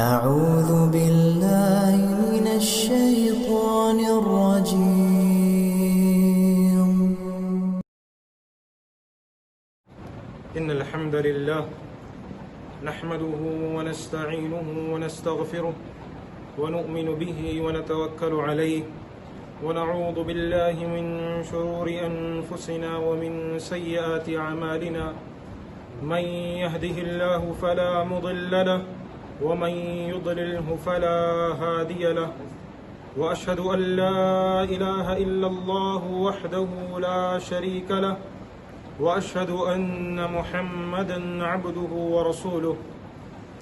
أعوذ بالله من الشيطان الرجيم. إن الحمد لله نحمده ونستعينه ونستغفره ونؤمن به ونتوكل عليه ونعوذ بالله من شرور أنفسنا ومن سيئات أعمالنا من يهده الله فلا مضل له ومن يضلله فلا هادي له وأشهد أن لا إله إلا الله وحده لا شريك له وأشهد أن محمدا عبده ورسوله.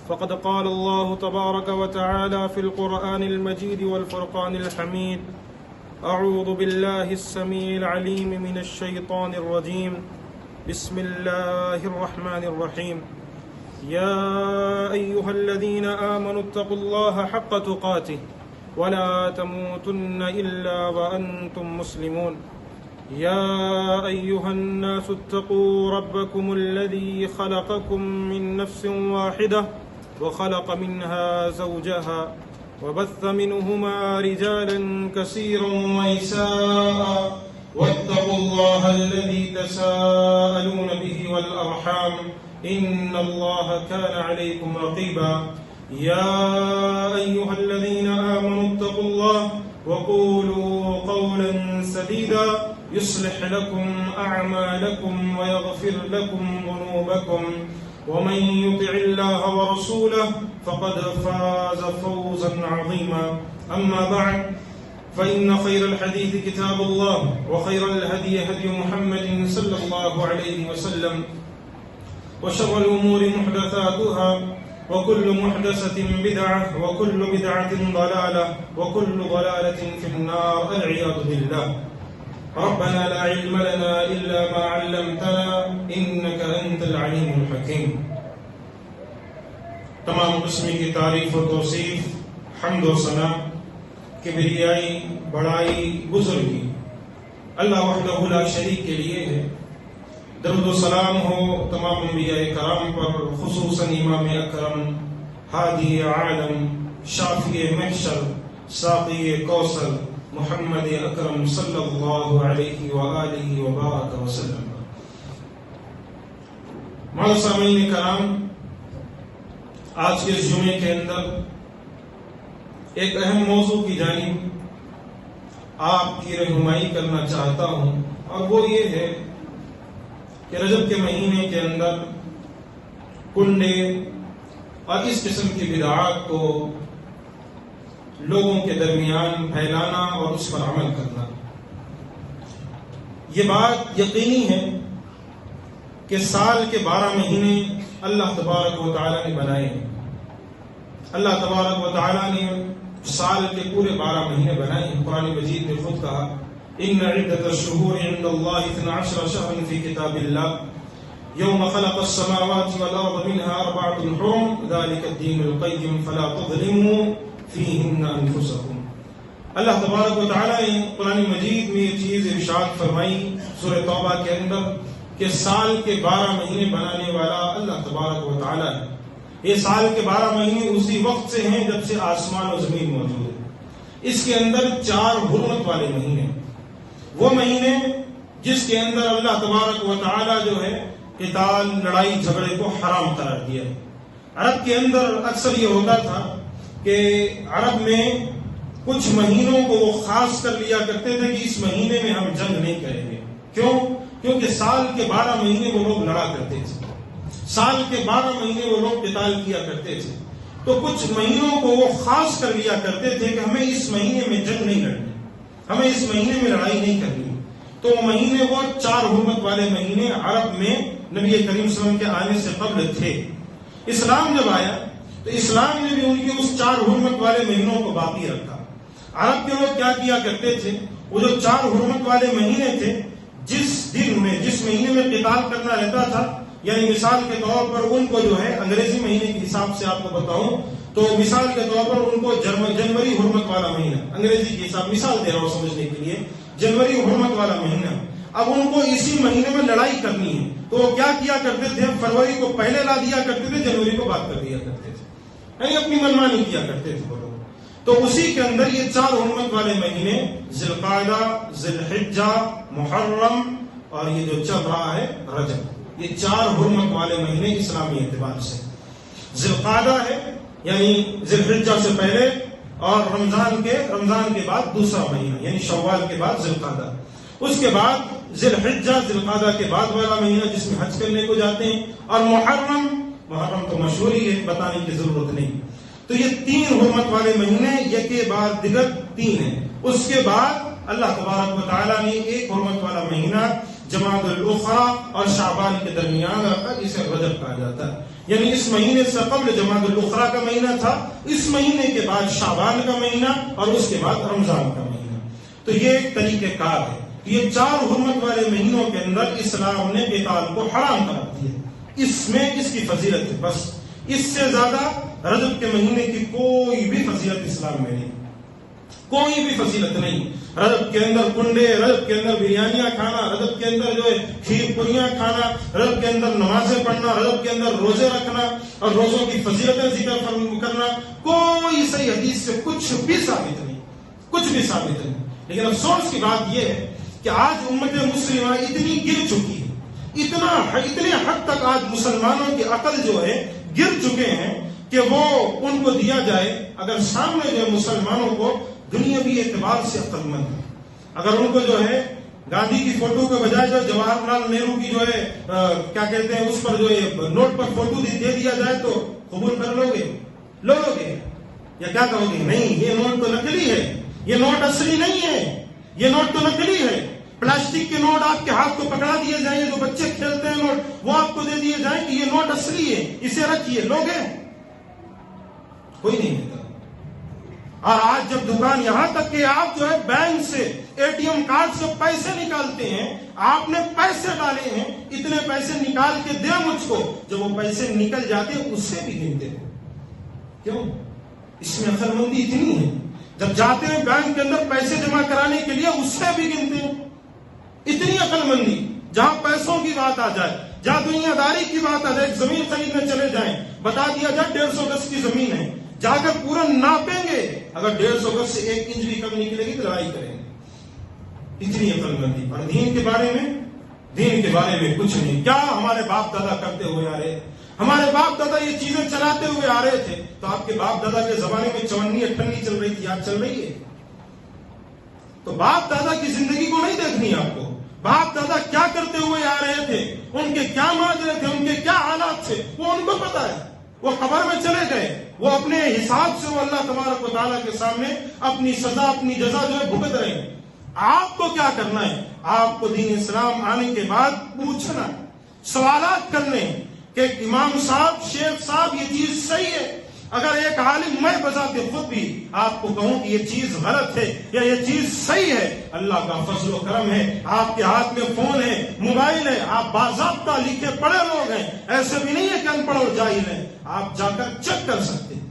فقد قال الله تبارك وتعالى في القرآن المجيد والفرقان الحميد: أعوذ بالله السميع العليم من الشيطان الرجيم. بسم الله الرحمن الرحيم. يا أيها الذين آمنوا اتقوا الله حق تقاته ولا تموتن إلا وأنتم مسلمون. يا أيها الناس اتقوا ربكم الذي خلقكم من نفس واحدة وخلق منها زوجها وبث منهما رجالا كثيرا ونساء واتقوا الله الذي تساءلون به والأرحام إن الله كان عليكم رقيبا. يا أيها الذين آمنوا اتقوا الله وقولوا قولا سديدا يصلح لكم أعمالكم ويغفر لكم ذنوبكم ومن يطع الله ورسوله فقد فاز فوزا عظيما. أما بعد فإن خير الحديث كتاب الله وخير الهدي هدي محمد صلى الله عليه وسلم وشر الأمور محدثاتها وكل محدثة بدعة وكل بدعة ضلالة وكل ضلالة في النار العياذ بالله. ربنا لا علم لنا إلا ما علمتنا إنك أنت العليم الحكيم. تمام قسم کی تعریف و توصیف، حمد و ثنا، کبریائی، بڑائی، بزرگی اللہ وحدہ لا شریک کے لیے ہے. درود و سلام ہو تمام انبیاء کرام پر، خصوصاً امام اکرم، ہادی عالم، شافی محشر، ساقی کوثر محمد اکرم صلی اللہ علیہ وآلہ وبارک وسلم. معزز سامعین کرام، آج کے اس جمعے کے اندر ایک اہم موضوع کی جانب آپ کی رہنمائی کرنا چاہتا ہوں، اور وہ یہ ہے کہ رجب کے مہینے کے اندر کنڈے اور اس قسم کی بدعات کو لوگوں کے درمیان پھیلانا اور اس پر عمل کرنا. یہ بات یقینی ہے کہ سال کے 12 مہینے اللہ تبارک و تعالی نے بنائے ہیں. اللہ تبارک و تعالی نے سال کے پورے 12 مہینے بنائے ہیں. قرآن مجید نے خود کہا: ان عدۃ الشہور عند اللہ 12 شہرا فی کتاب اللہ یوم خلق السماوات والارض منها 4 حرم ذلک الدین القیم فلا تظلموا فیہن انفسکم. اللہ تبارک و تعالی نے قرآن مجید میں یہ چیز ارشاد فرمائی سورہ توبہ کے اندر کہ سال کے 12 مہینے بنانے والا اللہ تبارک و تعالی ہے. یہ سال کے 12 مہینے اسی وقت سے ہیں جب سے آسمان و زمین موجود ہے. اس کے اندر 4 حرمت والے مہینے، وہ مہینے جس کے اندر اللہ تبارک و تعالی جو ہے قتال، لڑائی جھگڑے کو حرام قرار دیا ہے. عرب کے اندر اکثر یہ ہوتا تھا کہ عرب میں کچھ مہینوں کو وہ خاص کر لیا کرتے تھے کہ اس مہینے میں ہم جنگ نہیں کریں گے. کیوں؟ کیونکہ سال کے 12 مہینے وہ لوگ لڑا کرتے تھے، سال کے 12 مہینے وہ لوگ قتال کیا کرتے تھے. تو کچھ مہینوں کو وہ خاص کر لیا کرتے تھے کہ ہمیں اس مہینے میں جنگ نہیں لڑنی، ہمیں اس مہینے میں لڑائی نہیں کرنی. تو مہینے وہ 4 حرمت والے مہینے عرب میں نبی کریم صلی اللہ علیہ وسلم کے آنے سے قبل تھے. اسلام جب آیا تو اسلام نے بھی ان کے اس 4 حرمت والے مہینوں کو باقی رکھا. عرب کے لوگ کیا کیا کرتے تھے؟ وہ جو 4 حرمت والے مہینے تھے، جس دن میں جس مہینے میں قتال کرنا رہتا تھا، یعنی مثال کے طور پر ان کو جو ہے انگریزی مہینے کے حساب سے آپ کو بتاؤں تو مثال کے طور پر ان کو جنوری حرمت والا مہینہ، انگریزی کے حساب مثال دے رہا ہوں سمجھنے کے لیے، جنوری حرمت والا مہینہ. اب ان کو اسی مہینے میں لڑائی کرنی ہے تو وہ کیا کیا کرتے تھے؟ فروری کو پہلے لا دیا کرتے تھے، جنوری کو بعد کر دیا کرتے تھے. یعنی اپنی منمانی کیا کرتے تھے وہ لوگ. تو اسی کے اندر یہ 4 حرمت والے مہینے ذی القعدہ، ذی الحجہ، محرم اور یہ جو چل رہا ہے رجب، یہ 4 حرمت والے مہینے اسلامی اعتبار سے. ذی القعدہ ہے یعنی ذی الحجہ سے پہلے، اور رمضان کے بعد دوسرا مہینہ یعنی شوال کے بعد ذی القعدہ. اس کے بعد ذی الحجہ، ذی القعدہ کے بعد والا مہینہ جس میں حج کرنے کو جاتے ہیں، اور محرم تو مشہور ہی ہے، بتانے کی ضرورت نہیں. تو یہ 3 حرمت والے مہینے، یہ کے بعد دیگر 3 ہیں. اس کے بعد اللہ تبارک و تعالیٰ نے ایک حرمت والا مہینہ جمادی الاخری اور شعبان کے درمیان رکھا، جسے رجب کہا جاتا ہے. یعنی اس مہینے سے قبل جمادی الاخری کا مہینہ تھا، اس مہینے کے بعد شعبان کا مہینہ، اور اس کے بعد رمضان کا مہینہ. تو یہ ایک طریقہ کار ہے. یہ 4 حرمت والے مہینوں کے اندر اسلام نے قتال کو حرام قرار دیا. اس میں اس کی فضیلت ہے، بس اس سے زیادہ رجب کے مہینے کی کوئی بھی فضیلت اسلام میں نہیں، کوئی بھی فضیلت نہیں. رجب کے اندر کنڈے، رجب کے اندر بریانیاں کھانا، رجب کے اندر جو ہے کھیر پوریاں کھانا، رجب کے اندر نمازیں پڑھنا، رجب کے اندر روزے رکھنا اور روزوں کی فضیلتیں ذکر کرنا، کوئی صحیح حدیث سے کچھ بھی ثابت نہیں، کچھ بھی ثابت نہیں. لیکن افسوس کی بات یہ ہے کہ آج امت مسلمہ اتنی گر چکی ہے، اتنے حد تک آج مسلمانوں کی عقل جو ہے گر چکے ہیں کہ وہ ان کو دیا جائے، اگر سامنے جو ہے مسلمانوں کو دنیاوی اعتبار سے عقل مند ہے، اگر ان کو جو ہے گاندھی کی فوٹو کے بجائے جو جواہر لال نہرو کی جو ہے کیا کہتے ہیں اس پر جو ہے نوٹ پر فوٹو دے دیا جائے تو قبول کر لو گے یا کیا کہو گے؟ نہیں، یہ نوٹ تو نکلی ہے، یہ نوٹ اصلی نہیں ہے، یہ نوٹ تو نکلی ہے. پلاسٹک کے نوٹ آپ کے ہاتھ کو پکڑا دیے جائیں، جو بچے کھیلتے ہیں نوٹ وہ آپ کو دے دیے جائیں کہ یہ نوٹ اصلی ہے، اسے رکھیے، لوگے؟ کوئی نہیں دیتا. اور آج جب دکان یہاں تک کہ آپ جو ہے بینک سے ATM کارڈ سے پیسے نکالتے ہیں، آپ نے پیسے ڈالے ہیں، اتنے پیسے نکال کے دے مجھ کو، جب وہ پیسے نکل جاتے ہیں اس سے بھی گنتے ہیں. کیوں؟ اس میں عقل مندی اتنی ہے. جب جاتے ہیں بینک کے اندر پیسے جمع کرانے کے لیے اس سے بھی گنتے ہیں. اتنی عقل مندی. جہاں پیسوں کی بات آ جائے، جہاں دنیا داری کی بات آ جائے، ایک زمین خریدنے چلے جائیں، بتا دیا جائے 150 گز کی زمین ہے، جا کر پورا ناپیں گے، اگر 150 گز سے 1 انچ بھی کم نکلے گی تو لڑائی کریں گے. اتنی عقل مندی. اور دین کے بارے میں کچھ نہیں. کیا ہمارے باپ دادا کرتے ہوئے آ رہے، ہمارے باپ دادا یہ چیزیں چلاتے ہوئے آ رہے تھے، تو آپ کے باپ دادا کے زمانے میں 54 چل رہی تھی، آج چل رہی ہے. تو باپ دادا کی زندگی کو نہیں دیکھنی آپ کو. باپ دادا کیا کرتے ہوئے آ رہے تھے، ان کے کیا معاشرے تھے، ان کے کیا حالات تھے، وہ ان کو پتا ہے. وہ قبر میں چلے گئے، وہ اپنے حساب سے وہ اللہ تبارک و تعالیٰ کے سامنے اپنی سزا، اپنی جزا جو ہے بھگت رہے ہیں. آپ کو کیا کرنا ہے؟ آپ کو دین اسلام آنے کے بعد پوچھنا، سوالات کرنے کہ امام صاحب، شیخ صاحب یہ چیز صحیح ہے. اگر ایک عالم میں بذات خود بھی آپ کو کہوں کہ یہ چیز غلط ہے یا یہ چیز صحیح ہے، اللہ کا فضل و کرم ہے، آپ کے ہاتھ میں فون ہے، موبائل ہے، آپ باضابطہ لکھے پڑھے لوگ ہیں، ایسے بھی نہیں ہے کہ ان پڑھ اور جاہل ہیں، آپ جا کر چیک کر سکتے ہیں.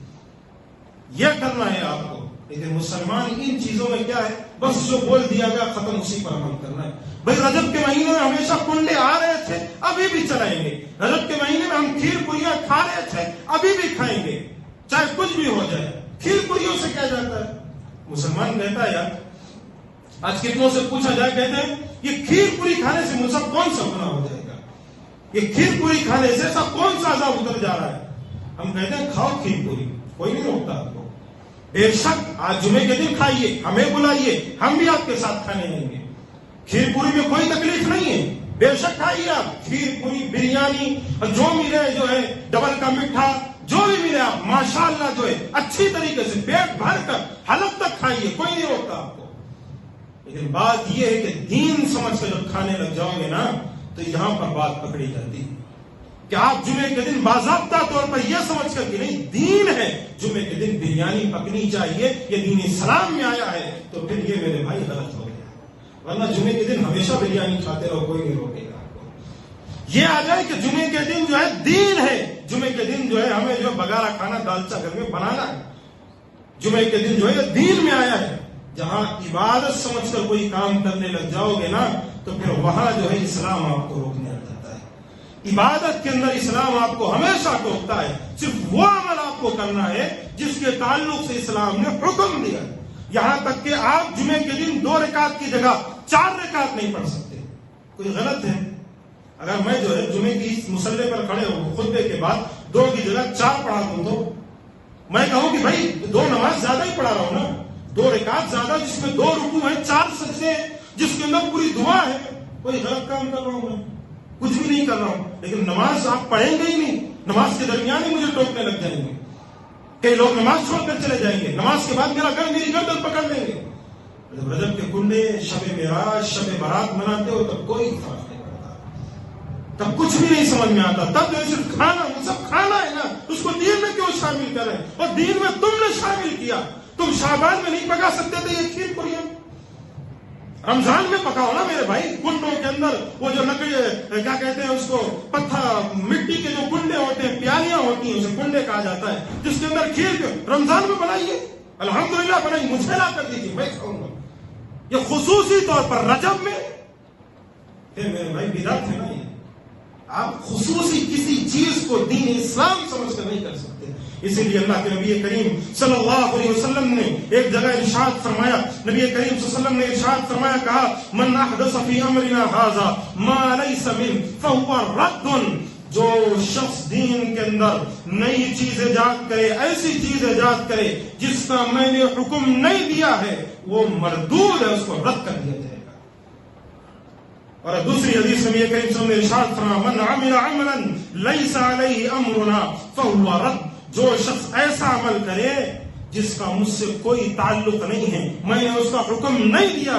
یہ کرنا ہے آپ کو. لیکن مسلمان ان چیزوں میں کیا ہے، بس جو بول دیا گیا ختم، اسی پر عمل کرنا ہے. بھائی رجب کے مہینے میں ہمیشہ کنڈے آ رہے تھے، ابھی بھی چلائیں گے. رجب کے مہینے میں ہم کھیر پوریاں کھا رہے تھے، ابھی بھی کھائیں گے، چاہے کچھ بھی ہو جائے. کھیر پوریوں سے کیا جاتا ہے؟ مسلمان کہتا ہے یار، آج کتنوں سے پوچھا جائے، کہتے ہیں یہ کھیر پوری کھانے سے مجھ سے کون سا گناہ ہو جائے گا، یہ کھیر پوری کھانے سے ایسا کون سا عذاب اتر جا رہا ہے. ہم کہتے ہیں کھاؤ کھیر پوری، کوئی نہیں روکتا آپ کو. بے شک آج جمعے کے دن کھائیے، ہمیں بلائیے، ہم بھی آپ کے ساتھ کھانے آئیں گے. کھیر پوری میں کوئی تکلیف نہیں ہے، بے شک کھائیے آپ. کھیر پوری، بریانی، جو ملے جو ہے ڈبل کا میٹھا، جو بھی ملے آپ ماشاءاللہ جو ہے اچھی طریقے سے پیٹ بھر کر حلق تک کھائیے، کوئی نہیں روکتا آپ کو. لیکن بات یہ ہے کہ دین سمجھ کر جب کھانے لگ جاؤ گے نا تو یہاں پر بات پکڑی جاتی ہے کہ آپ جمعے کے دن باضابطہ طور پر یہ سمجھ کر کہ نہیں دین ہے، جمعے کے دن بریانی پکنی چاہیے، یہ دین اسلام میں آیا ہے، تو پھر یہ میرے بھائی غلط ہو گیا. ورنہ جمعے کے دن ہمیشہ بریانی کھاتے رہو، کوئی نہیں روکے گا آپ کو. یہ آ جائے کہ جمعے کے دن جو ہے دین ہے، جمعے کے دن جو ہے ہمیں جو ہے بگارا کھانا دالچا گھر میں بنانا ہے، جمعے کے دن جو ہے یہ دین میں آیا ہے. جہاں عبادت سمجھ کر کوئی کام کرنے لگ جاؤ گے نا تو پھر وہاں جو ہے اسلام آپ کو روکنے لگ جاتا ہے. عبادت کے اندر اسلام آپ کو ہمیشہ ٹوکتا ہے، صرف وہ عمل آپ کو کرنا ہے جس کے تعلق سے اسلام نے حکم دیا ہے۔ یہاں تک کہ آپ جمعے کے دن 2 رکعت کی جگہ 4 رکعت نہیں پڑھ سکتے۔ کوئی غلط ہے؟ اگر میں جو ہے جمعے کی مصلی پر کھڑے ہوں خطبے کے بعد 2 کی جگہ 4 پڑھا دوں تو میں کہوں کہ بھائی 2 نماز زیادہ ہی پڑھا رہا ہوں نا، 2 رکعت زیادہ جس میں 2 رکوع ہیں، 4 سجدے جس کے اندر پوری دعا ہے، کوئی غلط کام کر رہا ہوں میں؟ کچھ بھی نہیں کر رہا ہوں، لیکن نماز آپ پڑھیں گے ہی نہیں، نماز کے درمیان ہی مجھے ٹوکنے لگ جائیں گے، کئی لوگ نماز چھوڑ کر چلے جائیں گے، نماز کے بعد میری گردن پکڑ لیں گے۔ جب رجب کے کنڈے شب معراج شب برات مناتے ہو تب کوئی فرق نہیں پڑتا، تب کچھ بھی نہیں سمجھ میں آتا، تب جو صرف کھانا، وہ سب کھانا ہے نا، اس کو دین میں کیوں شامل کریں؟ اور دین میں تم نے شامل کیا، تم شعبان میں نہیں پکا سکتے تھے یہ کھیر پوریاں، رمضان میں پکاؤ نا میرے بھائی۔ کنڈوں کے اندر وہ جو لکڑی کیا کہتے ہیں اس کو، پتھر مٹی کے جو کنڈے ہوتے ہیں، پیالیاں ہوتی ہیں، اسے کنڈے کہا جاتا ہے، جس کے اندر کھیر رمضان میں بنائیے، الحمدللہ بنائیے، مجھے لا کر دیجیے، میں کھاؤں گا۔ یہ خصوصی طور پر رجب میں پھر میرے بھائی بدعت ہے نا، آپ خصوصی کسی چیز کو دین اسلام سمجھ کر نہیں کر سکتے۔ اسی لیے اللہ کے نبی کریم صلی اللہ علیہ وسلم نے ایک جگہ ارشاد فرمایا، نبی کریم صلی اللہ علیہ وسلم نے ارشاد فرمایا، کہا من احدث فی امرنا ھذا ما لیس منہ فہو رد، جو شخص دین کے اندر نئی چیز ایجاد کرے، ایسی چیز ایجاد کرے جس کا میں نے حکم نہیں دیا ہے، وہ مردود ہے، اس کو رد کر دیا جائے گا۔ اور دوسری حدیث میں نبی کریم صلی اللہ علیہ وسلم نے ارشاد فرمایا، من عمل عملا لیس علیہ امرنا فہو رد، جو شخص ایسا عمل کرے جس کا مجھ سے کوئی تعلق نہیں ہے، میں نے اس کا حکم نہیں دیا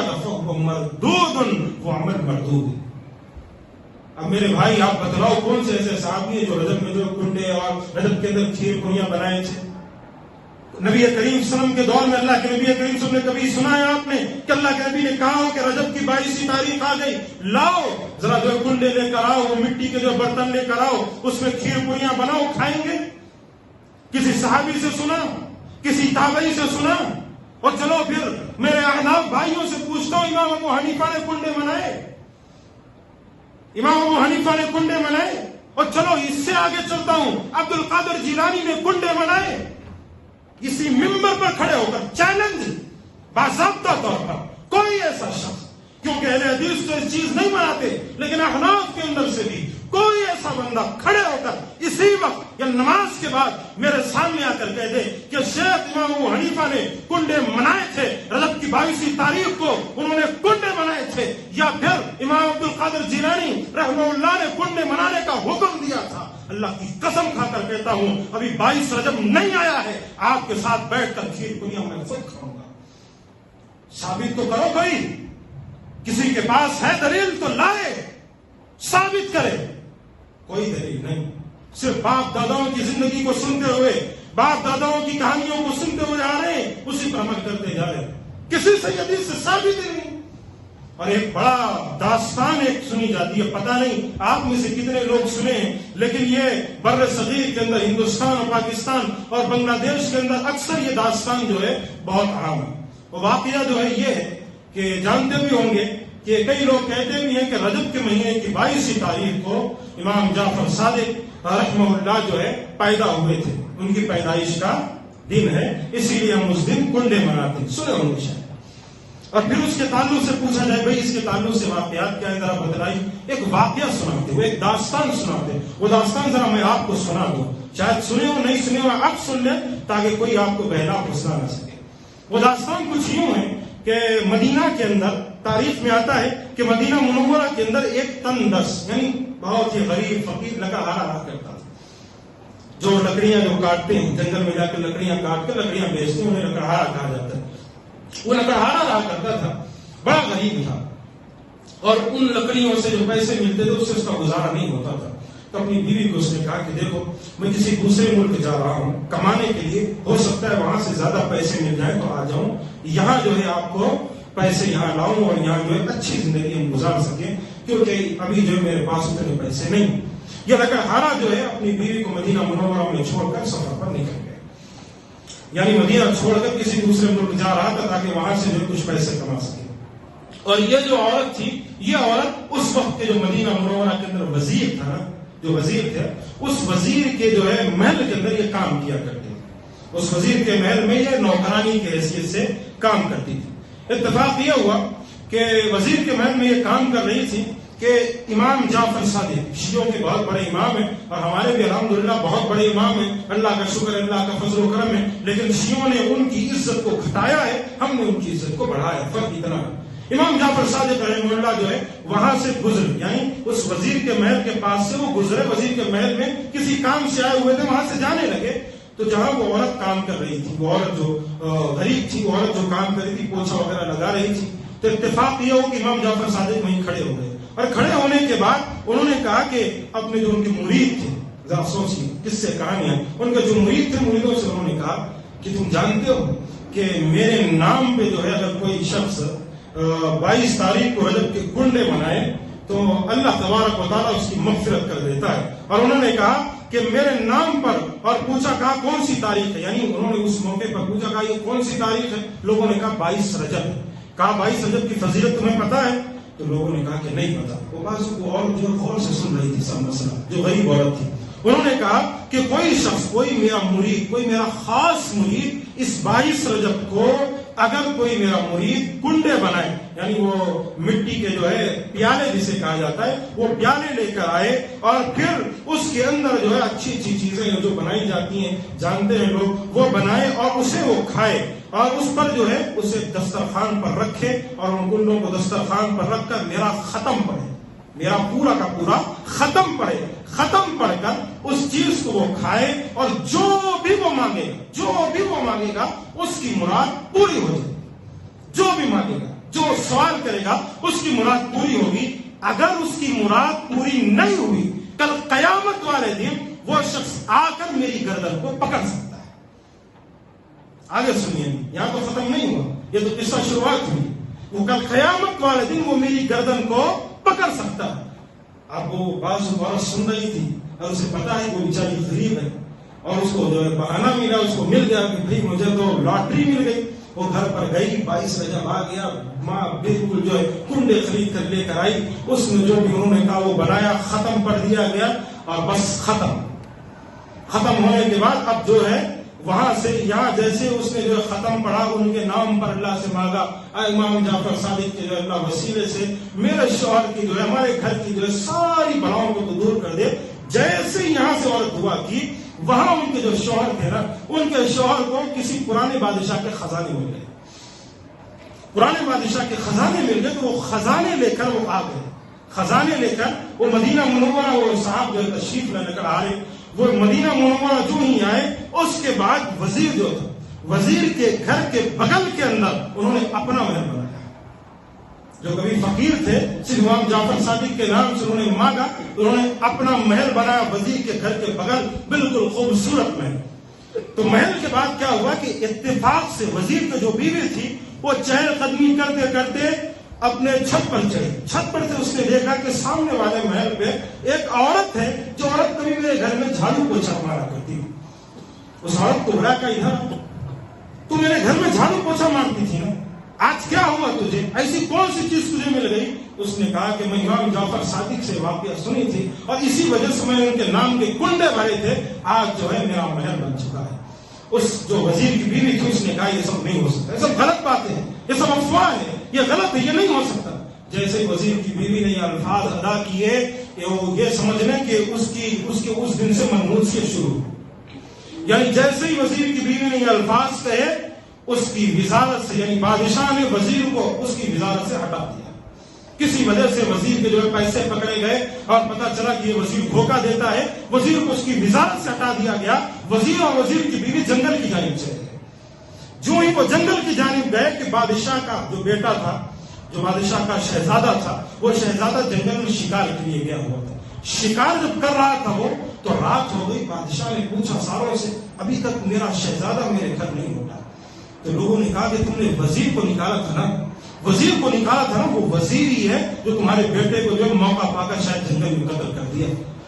تھا، فہو مردود، وہ عمل مردود ہے۔ اب میرے بھائی آپ بتلاؤ کون سے ایسے صحابی ہیں جو رجب میں جو کنڈے اور رجب کے اندر کھیر پوریاں بنائے تھے؟ نبی کریم صلی اللہ علیہ وسلم کے دور میں اللہ کے نبی کریم صلی اللہ علیہ وسلم نے کبھی سنا ہے آپ نے کہ اللہ کے نبی نے کہا ہو کہ رجب کی 22 تاریخ آ گئی، لاؤ ذرا جو کنڈے لے کر آؤ، وہ مٹی کے جو برتن لے کر آؤ، اس میں کھیر پوریاں بناؤ، کھائیں گے؟ کسی صحابی سے سنا، کسی تابعی سے سنا؟ اور چلو پھر میرے احناف بھائیوں سے پوچھتا ہوں، امام ابو حنیفہ نے کنڈے منائے، امام ابو حنیفہ نے کنڈے منائے؟ اور چلو اس سے آگے چلتا ہوں، عبد القادر جیلانی نے کنڈے منائے؟ اسی ممبر پر کھڑے ہو کر چیلنج باضابطہ طور پر کوئی ایسا شخص، کیونکہ اہل حدیث تو اس چیز نہیں مناتے، لیکن احناف کے اندر سے بھی کوئی ایسا بندہ کھڑے ہو کر اسی وقت یا نماز کے بعد میرے سامنے آ کر کہہ دے کہ شیخ امام ابو حنیفہ نے کنڈے منائے تھے، رجب کی 22 تاریخ کو انہوں نے کنڈے منائے تھے، یا پھر امام عبد القادر جیلانی رحمہ اللہ نے کنڈے منانے کا حکم دیا تھا، اللہ کی قسم کھا کر کہتا ہوں ابھی 22 رجب نہیں آیا ہے، آپ کے ساتھ بیٹھ کر کھیر پوریاں میں خود کھاؤں گا۔ ثابت تو کرو، کوئی کسی کے پاس ہے دلیل تو لائے، ثابت کرے۔ کوئی دلیل نہیں، صرف باپ داداؤں کی زندگی کو سنتے ہوئے، باپ داداؤں کی کہانیوں کو سنتے ہوئے آ رہے ہیں، اسی پر عمل کرتے جا رہے ہیں، کسی صحیح حدیث سے ثابت ہی نہیں۔ اور ایک بڑا داستان ایک سنی جاتی ہے، پتہ نہیں آپ میں سے کتنے لوگ سنے ہیں، لیکن یہ بر صغیر کے اندر، ہندوستان اور پاکستان اور بنگلہ دیش کے اندر اکثر یہ داستان جو ہے بہت عام ہے۔ وہ واقعہ جو ہے یہ ہے کہ جانتے بھی ہوں گے کہ کئی لوگ کہتے بھی ہیں کہ رجب کے مہینے کی 22 تاریخ کو امام جعفر صادق رحمہ اللہ جو ہے پیدا ہوئے تھے، ان کی پیدائش کا دن ہے، اسی لیے ہم اس دن کنڈے مناتے ہیں، سنے ہوں گے شاید۔ اور پھر اس کے تعلق سے پوچھا جائے بھائی اس کے تعلق سے واقعات کیا ہے، ذرا بتلائی۔ ایک واقعہ سناتے ہوئے، ایک داستان سناتے، وہ داستان ذرا میں آپ کو سنا دوں، شاید سنے ہو نہیں سنے ہو، آپ سن لیں تاکہ کوئی آپ کو بہلا پھسلا نہ سکے۔ وہ داستان کچھ یوں ہے کہ مدینہ کے اندر تاریخ میں آتا ہے کہ مدینہ منورہ کے اندر ایک تندرس، یعنی بہت ہی غریب فقیر لکڑہارا رہا کرتا تھا، جو لکڑیاں جو کاٹتے ہیں، جنگل میں جا کے لکڑیاں کاٹ کر لکڑیاں بیچتے ہیں، انہیں لکڑہارا کہا جاتا ہے۔ وہ لکڑہارا رہا کرتا تھا، بڑا غریب تھا، اور ان لکڑیوں سے جو پیسے ملتے تھے اس سے اس کا گزارا نہیں ہوتا تھا۔ تو اپنی بیوی کو اس نے کہا کہ دیکھو میں کسی دوسرے ملک جا رہا ہوں کمانے کے لیے، ہو سکتا ہے وہاں سے زیادہ پیسے مل جائیں تو آ جاؤں، یہاں جو ہے آپ کو پیسے یہاں لاؤں اور یہاں جو ہے اچھی زندگی ہم گزار سکیں، کیونکہ ابھی جو ہے میرے پاس اتنے پیسے نہیں۔ یہ لکڑہارا جو ہے اپنی بیوی کو مدینہ منورہ میں چھوڑ کر سفر پر نکل گئے، یعنی مدینہ چھوڑ کر کسی دوسرے ملک جا رہا تھا تاکہ وہاں سے جو کچھ پیسے کما سکے۔ اور یہ جو عورت تھی، یہ عورت اس وقت کے جو مدینہ منورہ کے اندر وزیر تھا نا، جو وزیر تھے، اس وزیر کے جو ہے محل کے اندر یہ کام کیا کرتی تھی۔ اس وزیر کے محل میں یہ نوکرانی کی حیثیت سے کام کرتی تھی۔ اتفاق یہ ہوا کہ وزیر کے محل میں یہ کام کر رہی تھی کہ امام جعفر صادق شیعوں کے بہت بڑے امام ہیں، اور ہمارے بھی الحمدللہ بہت بڑے امام ہیں، اللہ کا شکر ہے، اللہ کا فضل و کرم ہے، لیکن شیعوں نے ان کی عزت کو گھٹایا ہے، ہم نے ان کی عزت کو بڑھایا ہے، فرق اتنا ہے۔ امام جعفر صادق رحمہ اللہ جو ہے وہاں سے گزرے، یعنی اس وزیر کے محل کے پاس سے وہ گزرے، وزیر کے محل میں کسی کام سے آئے ہوئے تھے، وہاں سے جانے لگے تو جہاں وہ عورت کام کر رہی تھی، وہ عورت جو غریب تھی، وہ عورت جو کام کر رہی تھی، پوچھا وغیرہ لگا رہی تھی، تو اتفاق یہ ہو کہ امام جعفر صادق وہیں کھڑے ہو گئے، اور کھڑے ہونے کے بعد انہوں نے کہا کہ اپنے جو ان کے مرید تھے، ذرا سوچیے کس سے کہانیاں، ان کے جو مرید تھے، مریدوں سے انہوں نے کہا کہ تم جانتے ہو کہ میرے نام پہ جو ہے اگر کوئی شخص 22 تاریخ کو رجب کے کنڈے بنائے تو اللہ تبارک و تعالیٰ اس کی مغفرت کر دیتا ہے۔ اور انہوں نے کہا کہ میرے نام پر، اور پوچھا کہا کون سی تاریخ ہے، یعنی انہوں نے اس موقع پر پوچھا کہا یہ کون سی تاریخ ہے، لوگوں نے کہا 22 رجب ہے۔ کہا 22 رجب کی فضیلت تمہیں پتا ہے؟ تو لوگوں نے کہا کہ نہیں پتا۔ وہ بازو کو اور جو غور سے سن رہی تھی سب مسئلہ، جو غریب عورت تھی، انہوں نے کہا کہ کوئی شخص، کوئی میرا مرید، کوئی میرا خاص مرید اس 22 رجب کو اگر کوئی میرا مرید کنڈے بنائے، یعنی وہ مٹی کے جو ہے پیالے جسے کہا جاتا ہے، وہ پیالے لے کر آئے اور پھر اس کے اندر جو ہے اچھی اچھی چیزیں جو بنائی جاتی ہیں جانتے ہیں لوگ، وہ بنائے اور اسے وہ کھائے، اور اس پر جو ہے اسے دسترخوان پر رکھے، اور ان کنڈوں کو دسترخوان پر رکھ کر میرا ختم پڑھے، میرا پورا کا پورا ختم پڑھے، ختم پڑھ کر اس چیز کو وہ کھائے، اور جو بھی وہ مانگے گا، جو بھی وہ مانگے گا اس کی مراد پوری ہو جائے، جو بھی مانگے گا، جو سوال کرے گا اس کی مراد پوری ہوگی۔ اگر اس کی مراد پوری نہیں ہوئی، کل قیامت والے دن وہ شخص آ کر میری گردن کو پکڑ سکتا ہے۔ آگے سنیے، یہاں تو ختم نہیں ہوا، یہ تو قصہ شروعات ہوئی۔ وہ کل قیامت والے دن وہ میری گردن کو پکڑ سکتا ہے۔ اب وہ بعض عورت سن رہی تھی اور اسے پتا ہے وہ بیچاری غریب ہے، اور اس کو جو ہے بہانہ ملا، اس کو مل گیا کہ بھائی مجھے تو لاٹری مل گئی۔ وہ گھر پر گئی، 22 رجب آ گیا، ماں بالکل جو ہے کنڈے خرید کر لے کر آئی، اس میں جو بھی انہوں نے کہا وہ بنایا، ختم پڑھ دیا گیا، اور بس ختم ہونے کے بعد اب جو ہے وہاں سے یہاں جیسے اس نے جو ختم پڑھا، ان کے نام پر اللہ سے مانگا، اے امام جعفر صادق کے جو اللہ وسیلے سے میرے شوہر کی جو ہے، ہمارے گھر کی جو ہے ساری بلاؤں کو تو دور کر دے۔ جیسے یہاں سے عورت دعا کی، وہاں ان کے جو شوہر تھے نا، ان کے شوہر کو کسی پرانے بادشاہ کے خزانے مل گئے، پرانے بادشاہ کے خزانے مل گئے، تو وہ خزانے لے کر وہ آ گئے، خزانے لے کر وہ مدینہ منورہ، وہ صاحب جو ہے تشریف لے کر آ رہے، وہ مدینہ منورہ جو ہی آئے، اس کے بعد وزیر جو تھا، وزیر کے گھر کے بغل کے اندر انہوں نے اپنا محل بنایا۔ جو کبھی فقیر تھے، صرف امام جعفر صادق کے نام سے انہوں نے مانگا، انہوں نے اپنا محل بنایا وزیر کے گھر کے بغل، بالکل خوبصورت محل۔ تو محل کے بعد کیا ہوا کہ اتفاق سے وزیر کی جو بیوی تھی وہ چہل قدمی کرتے کرتے اپنے چھت پر چڑھی، چھت پر سے اس نے دیکھا کہ سامنے والے محل پہ ایک عورت ہے، جو عورت کبھی میرے گھر میں جھاڑو پوچھا مارا کرتی۔ اس عورت کو بڑا کہ ادھر تو میرے گھر میں جھاڑو پوچھا مارتی تھی نا، آج کیا ہوا تجھے، ایسی کون سی چیز تجھے مل گئی؟ اس نے کہا کہ میں امام جعفر صادق سے واقعہ سنی تھی، اور اسی وجہ سے میں نے ان کے نام کے کنڈے بھرے تھے، آج جو ہے میرا محل بن چکا ہے۔ اس جو وزیر کی بیوی تھی اس نے کہا یہ سب نہیں ہو سکتا، یہ سب غلط باتیں ہیں، یہ سب افواہ ہے، یہ غلط ہے، یہ نہیں ہو سکتا۔ جیسے وزیر کی بیوی نے یہ الفاظ ادا کیے کہ وہ یہ سمجھ لیں کہ اس کے اس دن سے منحوسیت شروع، یعنی جیسے ہی وزیر کی بیوی نے یہ الفاظ کہے، اس کی وزارت سے، یعنی بادشاہ نے وزیر کو اس کی وزارت سے ہٹا دیا۔ کسی وجہ سے وزیر کے جو ہے پیسے پکڑے گئے اور پتا چلا کہ یہ وزیر دھوکہ دیتا ہے، وزیر کو اس کی وزارت سے ہٹا دیا گیا۔ وزیر اور وزیر کی بیوی جنگل کی جانب چلے گئے۔ جو ہی وہ جنگل کی جانب گئے کہ بادشاہ کا جو بیٹا تھا، جو بادشاہ کا شہزادہ تھا، وہ شہزادہ جنگل میں شکار کے لیے گیا ہوا تھا۔ شکار جب کر رہا تھا وہ، تو رات ہو گئی، بادشاہ نے پوچھا ساروں سے ابھی تک میرا شہزادہ میرے گھر نہیں لوٹا۔ تو لوگوں نے کہا کہ تم نے وزیر کو نکالا تھا نا، وزیر کو نکالا تھا نا، وہ وزیر ہی ہے جو تمہارے بیٹے کو جو موقع پا کر شاید جنگل میں قتل کر دیا۔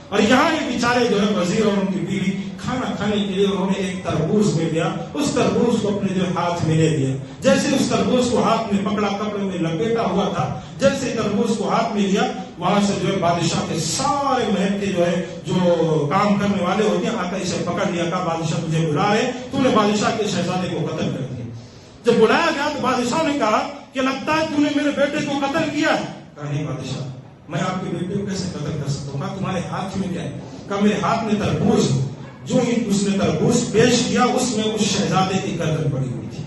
اور یہاں یہ بیچارے جو ہے وزیر اور ان کی بیوی کھانا کھانے کے لیے انہوں نے ایک تربوز میں لیا, اس تربوز کو اپنے جو ہاتھ میں لے لیا. جیسے اس تربوز کو ہاتھ میں پکڑا, کپڑے میں لپیٹا ہوا تھا, جیسے تربوز کو ہاتھ میں لیا, وہاں سے جو ہے بادشاہ کے سارے محل کے جو ہے جو کام کرنے والے ہوتے ہیں آ کر اسے پکڑ لیا, کہا بادشاہ تجھے بلا رہے, تو نے بادشاہ کے شہزادے کو قتل کر دیا. جب بلایا گیا تو بادشاہ نے کہا کہ لگتا ہے تو نے میرے بیٹے کو قتل کیا ہے. کہا نہیں بادشاہ, میں آپ کے بیٹے کو کیسے قتل کر سکتا ہوں. کہا تمہارے ہاتھ میں کیا ہے. کہا میرے ہاتھ میں تربوز. جو ہی اس نے تربوز پیش کیا اس میں اس شہزادے کی گردن پڑی ہوئی تھی.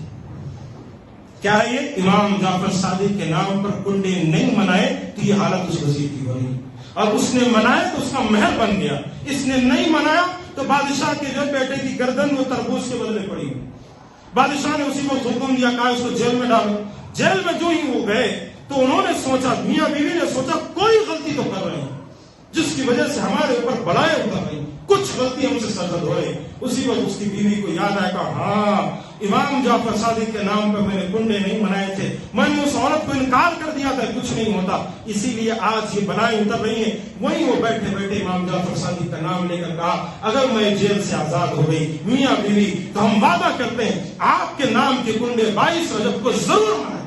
کیا ہے یہ؟ امام جعفر صادق کے نام پر کنڈے نہیں منائے تو یہ حالت اس وزیر کی ہو رہی, اور اس نے منائے تو اس کا محل بن گیا, اس نے نہیں منایا تو بادشاہ کے جو بیٹے کی گردن وہ تربوز کے بدلے پڑی ہوئی. بادشاہ نے اسی کو حکم دیا, کہا اس کو جیل میں ڈالو. جیل میں جو ہی وہ گئے تو انہوں نے سوچا, میاں بیوی نے سوچا کوئی غلطی تو کر رہے ہیں جس کی وجہ سے ہمارے اوپر بلائیں اتر رہی, کچھ غلطی ہم سے سرزد ہو رہی. اسی وقت اس کی بیوی کو یاد آیا, کہ ہاں امام جعفر صادق کے نام پر میں نے کنڈے نہیں منائے تھے, میں نے اس عورت کو انکار کر دیا تھا کچھ نہیں ہوتا, اسی لیے آج یہ بلائیں اتر رہی ہیں. وہیں وہ بیٹھے بیٹھے امام جعفر صادق کا نام لے کر کہا, اگر میں جیل سے آزاد ہو گئی میاں بیوی تو ہم وعدہ کرتے ہیں آپ کے نام کے کنڈے 22 رجب کو ضرور منائیں.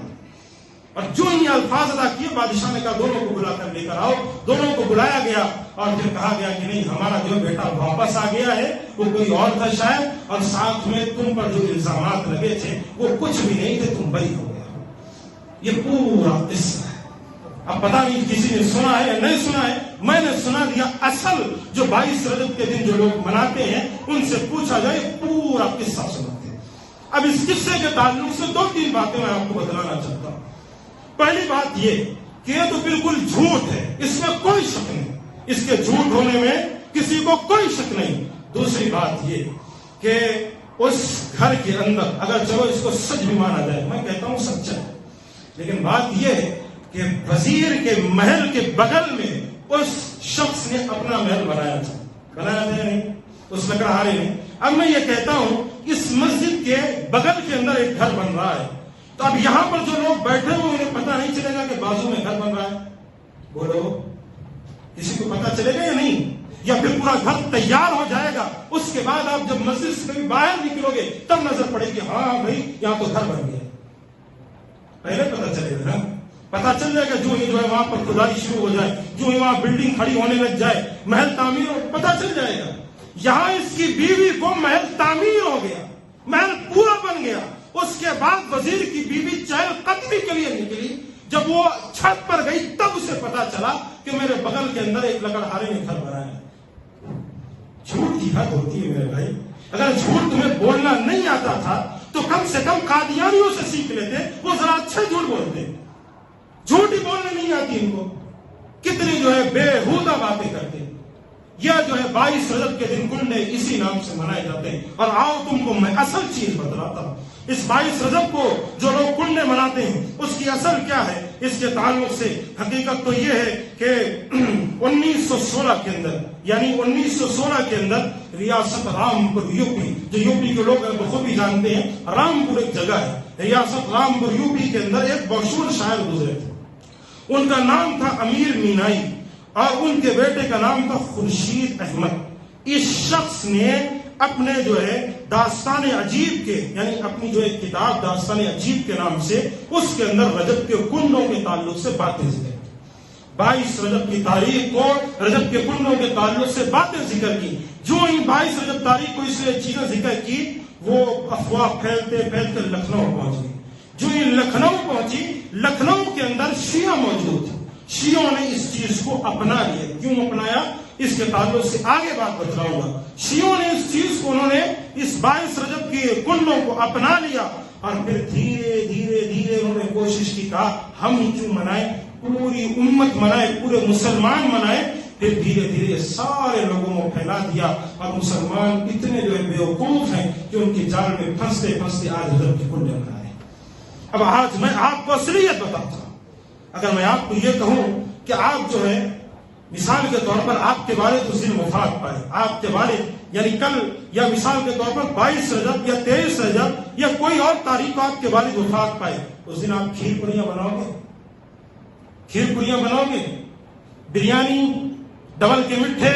اور جو ہی الفاظ ادا کیے بادشاہ نے کہا دونوں کو بلا کر لے کر آؤ. دونوں کو بلایا گیا اور پھر کہا گیا کہ نہیں, ہمارا جو بیٹا واپس آ گیا ہے وہ کوئی اور تھا شاید, اور ساتھ میں تم پر جو الزامات لگے تھے وہ کچھ بھی نہیں تھے, تم بری ہو گیا. یہ پورا قصہ ہے. اب پتہ نہیں کسی نے سنا ہے یا نہیں سنا ہے, میں نے سنا دیا. اصل جو 22 رجب کے دن جو لوگ مناتے ہیں ان سے پوچھا جائے پورا قصہ سناتے ہیں. اب اس قصے کے تعلق سے 2-3 باتیں میں آپ کو بتلانا چاہتا ہوں. پہلی بات یہ کہ یہ تو بالکل جھوٹ ہے, اس میں کوئی شک نہیں, اس کے جھوٹ ہونے میں کسی کو کوئی شک نہیں. دوسری بات یہ کہ اس گھر کے اندر اگر چلو اس کو سچ بھی مانا جائے, میں کہتا ہوں سچا ہے, لیکن بات یہ ہے کہ وزیر کے محل کے بغل میں اس شخص نے اپنا محل بنایا تھا یا نہیں, اس لکڑہارے نے. اب میں یہ کہتا ہوں اس مسجد کے بغل کے اندر ایک گھر بن رہا ہے, تو اب یہاں پر جو لوگ بیٹھے ہوئے انہیں پتہ نہیں چلے گا کہ بازو میں گھر بن رہا ہے؟ بولو, کسی کو پتہ چلے گا یا نہیں؟ یا پھر پورا گھر تیار ہو جائے گا, اس کے بعد آپ جب مسجد سے کبھی باہر نکلو گے تب نظر پڑے گی ہاں بھائی یہاں تو گھر بن گیا. پہلے پتہ چلے گا نا, پتہ چل جائے گا جو ہی جو ہے وہاں پر کھدائی شروع ہو جائے, جو ہی وہاں بلڈنگ کھڑی ہونے لگ جائے, محل تعمیر ہو, پتہ چل جائے گا. یہاں اس کی بیوی کو محل تعمیر ہو گیا, محل پورا بن گیا. اس کے بعد وزیر کی بیوی چہل قدمی کے لیے نکلی, جب وہ چھت پر گئی تب اسے پتا چلا کہ میرے بغل کے اندر ایک لکڑہارے نے گھر بنایا ہے. جھوٹ کی حد ہوتی ہے میرے بھائی. اگر جھوٹ تمہیں بولنا نہیں آتا تھا تو کم سے کم قادیانیوں سے سیکھ لیتے, وہ ذرا اچھے جھوٹ بولتے. جھوٹ ہی بولنے نہیں آتی ان کو, کتنی جو ہے بےہودہ باتیں کرتے. یہ جو ہے 22 رجب کے دن کنڈے اسی نام سے منائے جاتے ہیں. اور آؤ تم کو میں اصل چیز بتلاتا ہوں. اس 22 رجب کو جو لوگ کنڈے مناتے ہیں اس کی اصل کیا ہے, اس کے تعلق سے حقیقت تو یہ ہے کہ 1916 کے اندر, یعنی 1916 کے اندر ریاست رامپور یوپی, جو یوپی کے لوگ بخوبی جانتے ہیں, رامپور ایک جگہ ہے, ریاست رامپور یوپی کے اندر ایک مشہور شاعر گزرے تھے. ان کا نام تھا امیر مینائی اور ان کے بیٹے کا نام تھا خورشید احمد. اس شخص نے اپنے جو ہے داستان عجیب کے, یعنی اپنی جو ایک کتاب داستان عجیب کے نام سے, اس کے اندر رجب کے کنڈوں کے تعلق سے باتیں ذکر کی. 22 رجب کی تاریخ کو رجب کے کنڈوں کے تعلق سے باتیں ذکر کی. جو ہی 22 رجب تاریخ کو اس لیے چیزیں ذکر کی, وہ افواہ پھیلتے پھیلتے لکھنؤ پہنچ گئی. جو ہی لکھنؤ پہنچی, لکھنؤ کے اندر شیعہ موجود تھے. شیعوں نے اس چیز کو اپنا لیا. کیوں اپنایا اس کے تعلق سے آگے بات بتلاؤں گا. شیعوں نے اس چیز کو, انہوں نے اس 22 رجب کے کنڈوں کو اپنا لیا اور پھر دھیرے دھیرے دھیرے انہوں نے کوشش کی, کہا ہم ہی کیوں منائیں, پوری امت منائے, پورے مسلمان منائے. پھر دھیرے دھیرے سارے لوگوں کو پھیلا دیا اور مسلمان اتنے جو ہے بیوقوف ہیں کہ ان کی جال میں پھنستے پھنستے آج رجب کے کنڈے بنا رہے ہیں. اب آج میں آپ کو اصلیت بتاتا ہوں. اگر میں آپ کو یہ کہوں کہ آپ جو ہے مثال کے طور پر آپ کے والد اس دن وفات پائے, آپ کے والد یعنی کل, یا مثال کے طور پر 22 رجب یا 23 رجب یا کوئی اور تاریخ کو آپ کے والد وفات پائے, اس دن آپ کھیر پوریاں بناؤ گے؟ کھیر پوریاں بناؤ گے؟ بریانی, ڈبل کے مٹھے,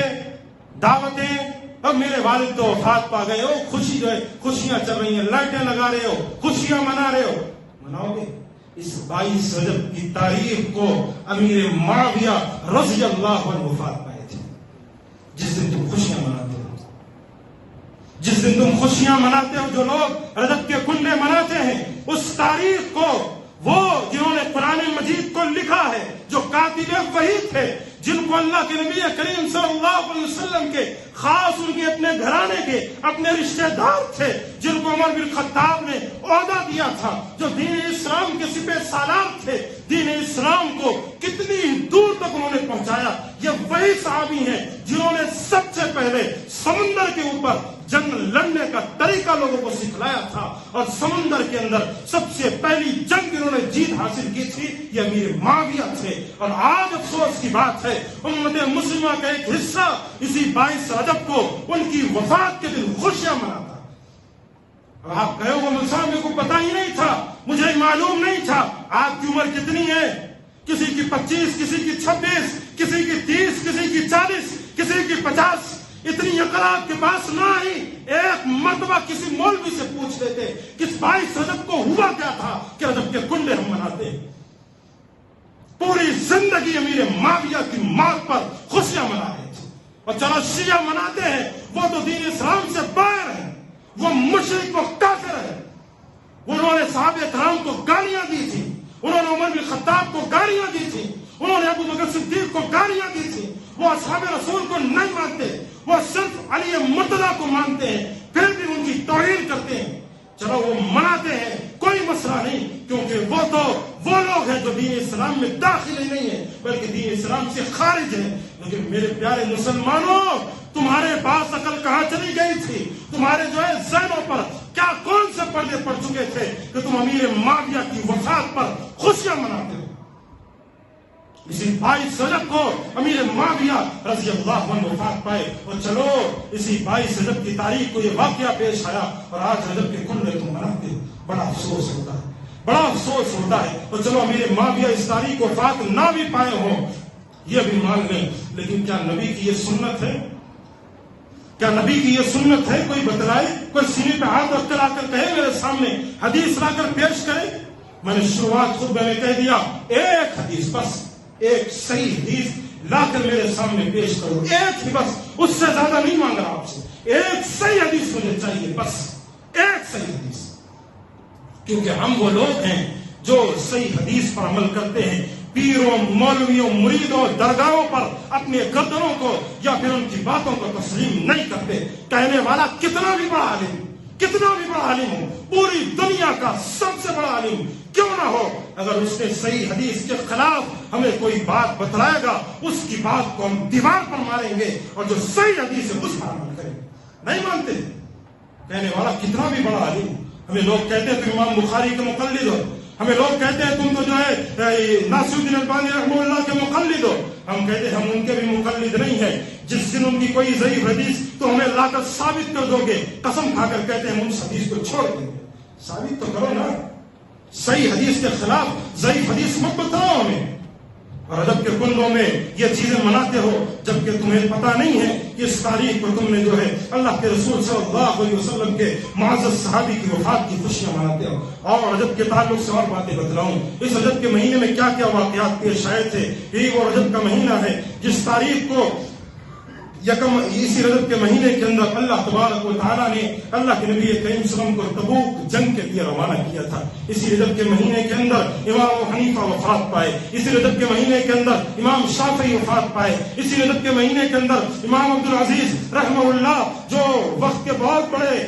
دعوتیں. اب میرے والد تو وفات پا گئے ہو, خوشی جو ہے خوشیاں چل رہی ہیں, لائٹیں لگا رہے ہو, خوشیاں منا رہے ہو, مناؤ گے؟ اس 22 رجب کی تاریخ کو امیر معاویہ رضی اللہ عنہ وفات پائے تھے. جس دن تم خوشیاں مناتے ہو, جس دن تم خوشیاں مناتے ہو, جو لوگ رجب کے کنڈے مناتے ہیں, اس تاریخ کو وہ جنہوں نے قرآن مجید کو لکھا ہے, جو کاتب وحی تھے, جن کو اللہ کے نبی کریم صلی اللہ علیہ وسلم کے خاص ان کے اپنے گھرانے کے اپنے رشتہ دار تھے, جن کو عمر بن خطاب نے عہدہ دیا تھا, جو دین اسلام کے سپہ سالار تھے, دین اسلام کو کتنی دور تک انہوں نے پہنچایا. یہ وہی صحابی ہیں جنہوں نے سب سے پہلے سمندر کے اوپر جنگ لڑنے کا طریقہ لوگوں کو سکھلایا تھا, اور سمندر کے اندر سب سے پہلی جنگ انہوں نے جیت حاصل کی تھی, یہ امیر معاویہ تھے. اور آج افسوس کی بات ہے, امت مسلمہ کا ایک حصہ اسی 22 رجب کو ان کی وفات کے دن خوشیاں مناتا. اور آپ کہے ہو مولوی صاحب میرے کو پتا ہی نہیں تھا, مجھے معلوم نہیں تھا. آپ کی عمر کتنی ہے؟ کسی کی 25, کسی کی 26, کسی کی 30, کسی کی 40, کسی کی 50. اتنی عقل آپ کے پاس نہ آئی. ایک مرتبہ کسی مولوی سے پوچھ لیتے کہ 22 رجب کو ہوا کیا تھا کہ رجب کے کنڈے ہم مناتے. پوری زندگی امیر معاویہ کی موت پر خوشیاں منا رہے تھے. اور چلو شیعہ مناتے ہیں, وہ تو دین اسلام سے باہر ہیں, وہ مشرک, وہ کافر ہے. انہوں نے صحابہ کرام کو گالیاں دی تھی, انہوں نے عمر بن خطاب کو گالیاں دی تھی, انہوں نے ابو بکر صدیق کو گالیاں دی تھی. وہ اصحاب رسول کو نہیں مانتے, وہ صرف علی مرتضیٰ کو مانتے ہیں, پھر بھی ان کی توہین کرتے ہیں. چلو وہ مناتے ہیں, کوئی مسئلہ نہیں, کیونکہ وہ تو وہ لوگ ہیں جو دین اسلام میں داخل ہی نہیں ہے بلکہ دین اسلام سے خارج ہیں. لیکن میرے پیارے مسلمانوں, تمہارے پاس عقل کہاں چلی گئی تھی؟ تمہارے جو ہے ذہنوں پر کیا کون سے پردے پڑ چکے تھے کہ تم امیر معاویہ کی وفات پر خوشیاں مناتے ہو؟ اسی 22 رجب کو امیر معاویہ رضی اللہ عنہ وفات پائے. اور چلو اسی 22 رجب کی تاریخ کو یہ واقعہ پیش آیا, اور آج رجب کے کنڈے تم مناتے ہو. بڑا افسوس ہوتا ہے, بڑا افسوس ہوتا ہے. اور چلو امیر معاویہ اس تاریخ کو وفات نہ بھی پائے ہوں, یہ بھی مان لیں, لیکن کیا نبی کی یہ سنت ہے؟ کیا نبی کی یہ سنت ہے؟ کوئی بتلائے, کوئی سینے پہ ہاتھ رکھ کر آ کر کہے میرے سامنے حدیث لا کر پیش کرے. میں نے شروعات خطبے میں کہہ دیا, ایک حدیث بس, ایک صحیح حدیث لا کر میرے سامنے پیش کرو, ایک ہی بس, اس سے زیادہ نہیں مانگ رہا آپ سے. ایک صحیح حدیث مجھے چاہیے, بس ایک صحیح حدیث. کیونکہ ہم وہ لوگ ہیں جو صحیح حدیث پر عمل کرتے ہیں. پیروں, مولویوں, مریدوں, درگاہوں پر اپنے گردنوں کو یا پھر ان کی باتوں کو تسلیم نہیں کرتے. کہنے والا کتنا بھی بڑا عالم, کتنا بھی بڑا عالم ہو, پوری دنیا کا سب سے بڑا عالم کیوں نہ ہو, اگر اس نے صحیح حدیث کے خلاف ہمیں کوئی بات بتلائے گا, اس کی بات کو ہم دیوار پر ماریں گے, اور جو صحیح حدیث ہے اس پر عمل کریں گے. نہیں مانتے. کہنے والا کتنا بھی بڑا عالم. ہمیں لوگ کہتے ہیں تم امام بخاری کے مقلد ہو, ہمیں لوگ کہتے ہیں تم تو جو ہے ناصر الدین البانی رحمہ اللہ کے مقلد ہو. ہم کہتے ہیں ہم ان کے بھی مقلد نہیں ہیں. جس دن ان کی کوئی ضعیف حدیث تو ہمیں لا کر ثابت کر دو گے, قسم کھا کر کہتے ہیں ہم اس حدیث کو چھوڑ دیں گے. ثابت تو کرو نا, صحیح حدیث کے خلاف ضعیف حدیث مت بتاؤ ہمیں. اور رجب کے کنڈوں میں یہ چیزیں مناتے ہو جبکہ تمہیں پتہ نہیں ہے کہ اس تاریخ پر تم نے جو ہے اللہ کے رسول صلی اللہ علیہ وسلم کے معزز صحابی کی وفات کی خوشیاں مناتے ہو. اور رجب کے تعلق سے اور باتیں بتلاؤں, اس رجب کے مہینے میں کیا کیا واقعات پیش آئے تھے. یہی وہ رجب کا مہینہ ہے جس تاریخ کو اسی رجب کے مہینے کے اندر اللہ تبارک و تعالیٰ نے اللہ کے نبی کریم صلی اللہ علیہ وسلم کو تبوک جنگ کے لیے روانہ کیا تھا. اسی رجب کے مہینے کے اندر امام ابو حنیفہ وفات پائے. اسی رجب کے مہینے کے اندر امام شافعی وفات پائے. اسی رجب کے مہینے کے اندر امام عبدالعزیز رحمہ اللہ جو وقت کے بہت بڑے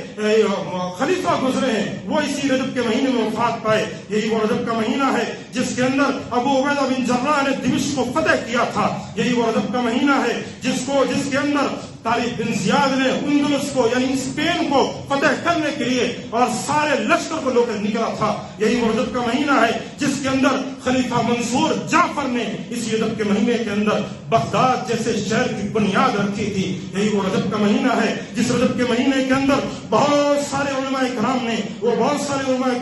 خلیفہ گزرے ہیں, وہ اسی رجب کے مہینے میں وفات پائے. یہی وہ رجب کا مہینہ ہے جس کے اندر ابو عبیدہ بن جراح نے دمشق کو فتح کیا تھا. یہی وہ رجب کا مہینہ ہے جس کے اندر طارق بن زیاد نے اندلس کو یعنی اسپین کو فتح کرنے کے لیے اور سارے لشکر کو لے کر نکلا تھا. یہی وہ رجب کا مہینہ ہے جس کے اندر خلیفہ منصور جعفر نے اسی رجب کے مہینے کے اندر بغداد جیسے شہر کی بنیاد رکھی تھی. یہی وہ رجب کا مہینہ ہے جس رجب کے مہینے کے اندر بہت سارے علماء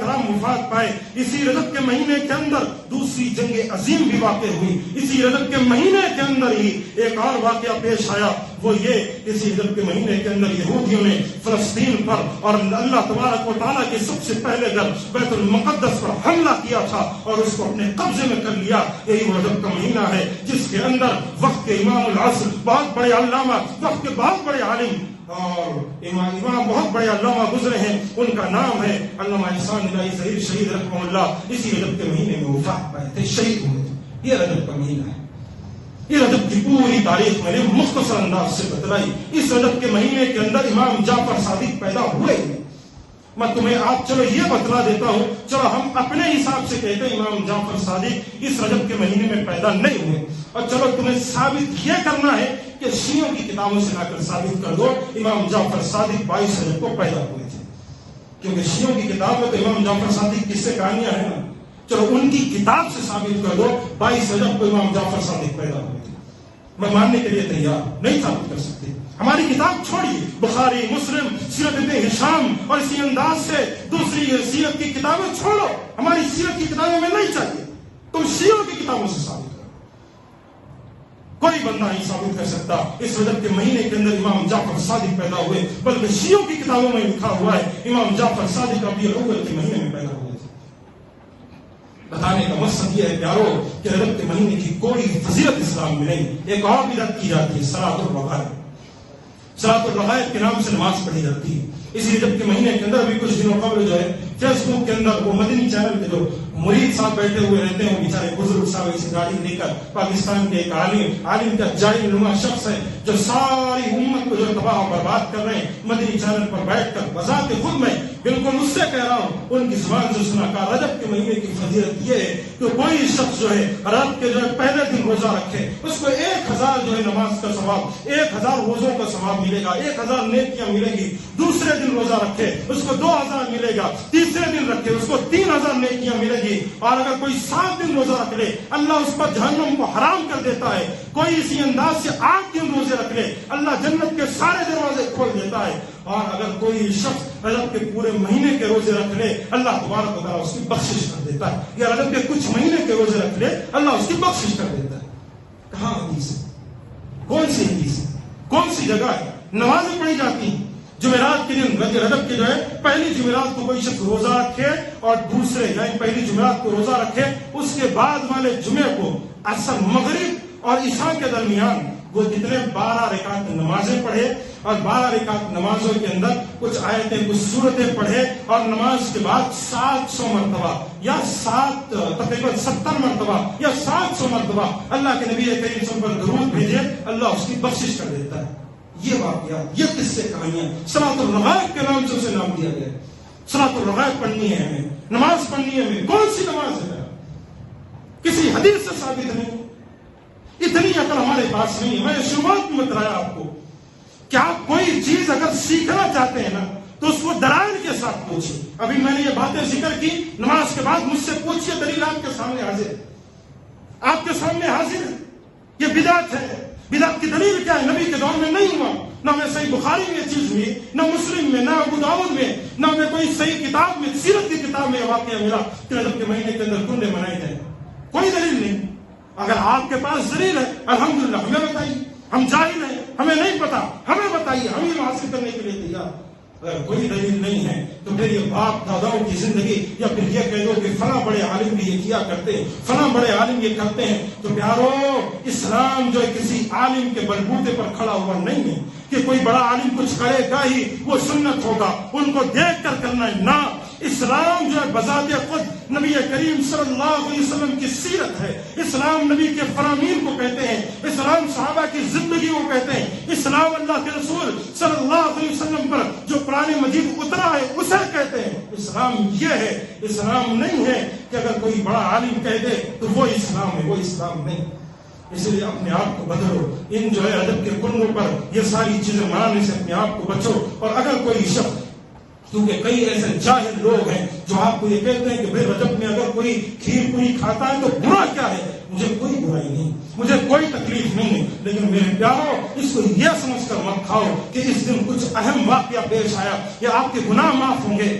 کرام وفات پائے. اسی رجب کے مہینے کے اندر دوسری جنگ عظیم بھی واقع ہوئی. اسی رجب کے مہینے کے اندر ہی ایک اور واقعہ پیش آیا, وہ یہ اسی رجب کے مہینے کے اندر یہودیوں نے فلسطین پر اور اللہ تبارک و تعالیٰ کے سب سے پہلے گھر بیت المقدس پر حملہ کیا تھا اور اس کو اپنے قبضے میں کر لیا. یہی وہ رجب کا مہینہ ہے جس کے اندر وقت کے امام العصر بہت بڑے علامہ، وقت کے بہت بڑے عالم اور امام بہت بڑے علامہ گزرے ہیں، ان کا نام ہے علامہ احسان الہی ظہیر شہید رحمہ اللہ. اسی رجب کے مہینے میں وفات پائے تھے، شہید ہوئے تھے. یہ رجب کا مہینہ ہے. یہ رجب کی پوری تاریخ میں نے مختصر انداز سے بتلائی. اس رجب کے مہینے کے اندر امام جعفر صادق پیدا ہوئے. میں تمہیں آپ چلو یہ بتلا دیتا ہوں، چلو ہم اپنے حساب سے کہتے ہیں امام جعفر صادق اس رجب کے مہینے میں پیدا نہیں ہوئے، اور چلو تمہیں ثابت یہ کرنا ہے کہ شیعوں کی کتابوں سے لا کر ثابت کر دو امام جعفر صادق 22 رجب کو پیدا ہوئے تھے. کیونکہ شیعوں کی کتاب میں تو امام جعفر صادق کس سے کہانیاں ہیں نا، چلو ان کی کتاب سے ثابت کر دو 22 رجب کو امام جعفر صادق پیدا ہوئے تھے. میں ماننے کے لیے تیار نہیں ثابت کر سکتے. ہماری کتاب چھوڑیے، بخاری، مسلم، سیرت ابن ہشام اور اسی انداز سے دوسری سیرت کی کتابیں چھوڑو. ہماری سیرت کی کتابیں ہمیں نہیں چاہیے، تم شیعوں کی کتابوں سے ثابت کرو. کوئی بندہ نہیں ثابت کر سکتا اس رجب کے مہینے کے اندر امام جعفر صادق پیدا ہوئے، بلکہ شیعوں کی کتابوں میں لکھا ہوا ہے امام جعفر صادق ربیع الاول کے مہینے میں پیدا ہوئے تھے. بتانے کا مقصد یہ ہے پیارو کہ رجب کے مہینے کی کوئی فضیلت اسلام میں نہیں. ایک اور بدعت کی جاتی ہے صلاۃ الرغائب. صلاۃ الرغائب کے نام سے نماز پڑھی جاتی ہے. اسی رجب کے مہینے کے اندر بھی کچھ دنوں قبل جو ہے فیس بک کے اندر وہ مدنی چینل کے جو مرید صاحب بیٹھے ہوئے رہتے ہیں، وہ بیچارے بزرگ صاحب ایسی گاڑی لے کر پاکستان کے ایک عالم کا جاہل نما شخص ہے جو ساری امت کو جو تباہ و برباد کر رہے ہیں، مدنی چینل پر بیٹھ کر بذات خود میں بالکل مجھ سے کہہ رہا ہوں ان کی زبان سے سنا کہا رجب کے مہینے کی فضیلت یہ ہے کہ کوئی شخص جو ہے رجب کے جو ہے پہلے دن روزہ رکھے اس کو 1000 جو ہے نماز کا ثواب، 1000 روزوں کا ثواب ملے گا، 1000 نیکیاں ملے گی. دوسرے دن روزہ رکھے اس کو 2000 ملے گا. تیسرے دن رکھے اس کو 3000 نیکیاں ملے گی. اور اگر کوئی 7 دن روزہ رکھ لے اللہ اس پر جہنم کو حرام کر دیتا ہے. کوئی اسی انداز سے 8 دن روزے رکھ لے اللہ جنت کے سارے دروازے کھول دیتا ہے. اور اگر کوئی شخص رجب کے پورے مہینے کے روزے رکھ لے اللہ تبارک و تعالیٰ اس کی بخشش کر دیتا ہے. یا رجب کے کچھ مہینے کے روزے رکھ لے اللہ اس کی بخشش کر دیتا ہے. کہاں حدیث ہے؟ کون سی حدیث ہے؟ کون سی جگہ ہے؟ نمازیں پڑھی جاتی ہیں جمعرات کے دن. رجب کے جو ہے پہلی جمعرات کو کوئی شخص روزہ رکھے اور دوسرے یعنی پہلی جمعرات کو روزہ رکھے، اس کے بعد والے جمعے کو عصر مغرب اور عشاء کے درمیان وہ کتنے 12 رکعت نمازیں پڑھے اور 12 رکعت نمازوں کے اندر کچھ آیتیں کچھ سورتیں پڑھے اور نماز کے بعد 700 مرتبہ یا تقریباً 70 مرتبہ یا 700 مرتبہ اللہ کے نبی کریم صلی اللہ علیہ وسلم پر درود بھیجے اللہ اس کی بخشش کر دیتا ہے. یہ واقعات، یہ قصے کہانیاں صلاۃ الرغائب کے نام سے اسے نام دیا گیا. صلاۃ الرغائب پڑھنی ہے ہمیں، نماز پڑھنی ہے ہمیں. کون سی نماز ہے؟ کسی حدیث سے ثابت نہیں. اتنی عقل ہمارے پاس نہیں ہے. میں نے شروعات میں بتایا آپ کو کہ آپ کوئی چیز اگر سیکھنا چاہتے ہیں نا تو اس کو دلائل کے ساتھ پوچھیں. ابھی میں نے یہ باتیں ذکر کی، نماز کے بعد مجھ سے پوچھیے، دلیل آپ کے سامنے حاضر ہے، آپ کے سامنے حاضر ہے. یہ بدعت ہے. بدعت کی دلیل کیا ہے؟ نبی کے دور میں نہیں ہوا، نہ میں صحیح بخاری میں یہ چیز ہوئی، نہ مسلم میں، نہ ابو داؤد میں، نہ میں کوئی صحیح کتاب میں سیرت کی کتاب میں واقعہ ملا کہ رجب کے مہینے کے اندر کنڈے منائے جائیں. کوئی دلیل نہیں. اگر آپ کے پاس دلیل ہے الحمدللہ ہمیں بتائیے. ہم جاہل ہیں، ہمیں نہیں پتا، ہمیں بتائیے، ہم یہ حاصل کرنے کے لیے تیار. اگر کوئی دلیل نہیں ہے تو پھر یہ باپ داداؤں کی زندگی یا پھر یہ کہہ دو کہ فلاں بڑے عالم بھی یہ کیا کرتے ہیں، فلاں بڑے عالم یہ کرتے ہیں. تو پیارو اسلام جو ہے کسی عالم کے بلبوتے پر کھڑا ہوا نہیں ہے کہ کوئی بڑا عالم کچھ کرے گا ہی وہ سنت ہوگا، ان کو دیکھ کر کرنا ہے. نہ، اسلام جو ہے بذات خود نبی کریم صلی اللہ علیہ وسلم کی سیرت ہے. اسلام نبی کے فرامین کو کہتے ہیں، اسلام صحابہ کی زندگی کو کہتے ہیں. اسلام اللہ کے رسول صلی اللہ علیہ وسلم پر جو قرآن مجید اترا ہے اسے کہتے ہیں. اسلام یہ ہے. اسلام نہیں ہے کہ اگر کوئی بڑا عالم کہہ دے تو وہ اسلام ہے، وہ اسلام نہیں. اس لیے اپنے آپ کو بدلو. ان جو ہے رجب کے کنڈوں پر یہ ساری چیزیں منانے سے اپنے آپ کو بچو. اور اگر کوئی شخص، کیونکہ کئی ایسے جاہل لوگ ہیں جو آپ کو یہ کہتے ہیں کہ بھائی رجب میں اگر کوئی کھیر پوری کھاتا ہے تو برا کیا ہے؟ مجھے کوئی برائی نہیں، مجھے کوئی تکلیف نہیں ہے، لیکن میرے پیارو اس کو یہ سمجھ کر مت کھاؤ کہ اس دن کچھ اہم واقعہ پیش آیا یا آپ کے گناہ معاف ہوں گے.